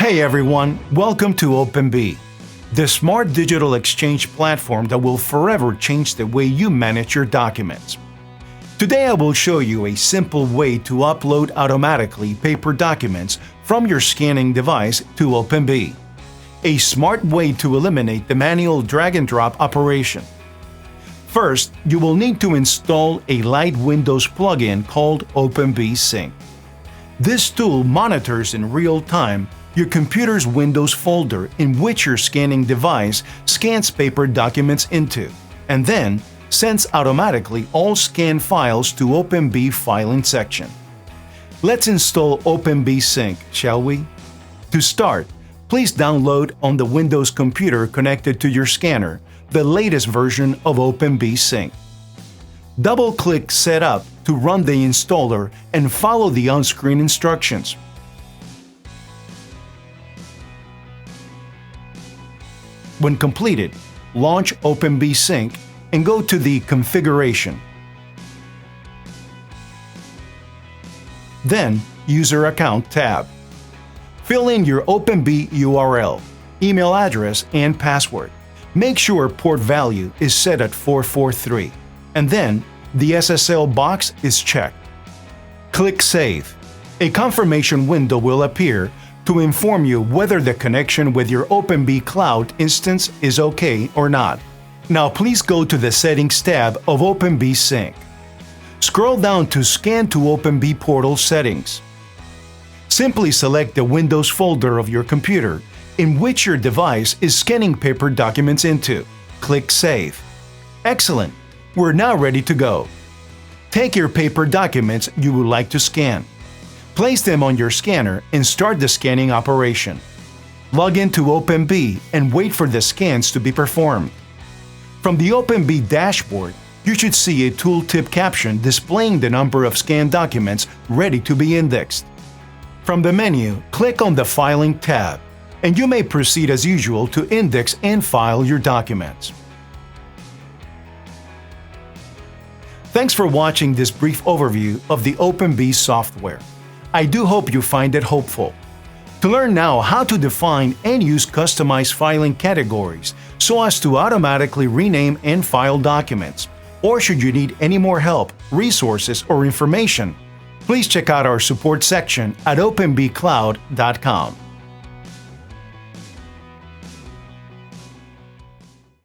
Hey everyone, welcome to OpenBee, the smart digital exchange platform that will forever change the way you manage your documents. Today I will show you a simple way to upload automatically paper documents from your scanning device to OpenBee, a smart way to eliminate the manual drag and drop operation. First, you will need to install a light Windows plugin called OpenBee Sync. This tool monitors in real time your computer's Windows folder in which your scanning device scans paper documents into, and then sends automatically all scanned files to OpenBee filing section. Let's install OpenBee Sync, shall we? To start, please download on the Windows computer connected to your scanner the latest version of OpenBee Sync. Double-click Setup to run the installer and follow the on-screen instructions. When completed, launch OpenBee Sync and go to the Configuration. Then, User Account tab. Fill in your OpenBee URL, email address, and password. Make sure port value is set at 443, and then the SSL box is checked. Click Save. A confirmation window will appear to inform you whether the connection with your OpenBee Cloud instance is okay or not. Now please go to the Settings tab of OpenBee Sync. Scroll down to Scan to OpenBee Portal Settings. Simply select the Windows folder of your computer in which your device is scanning paper documents into. Click Save. Excellent! We're now ready to go. Take your paper documents you would like to scan. Place them on your scanner and start the scanning operation. Log into OpenBee and wait for the scans to be performed. From the OpenBee dashboard, you should see a tooltip caption displaying the number of scanned documents ready to be indexed. From the menu, click on the Filing tab, and you may proceed as usual to index and file your documents. Thanks for watching this brief overview of the OpenBee software. I do hope you find it helpful. To learn now how to define and use customized filing categories so as to automatically rename and file documents, or should you need any more help, resources, or information, please check out our support section at openbeecloud.com.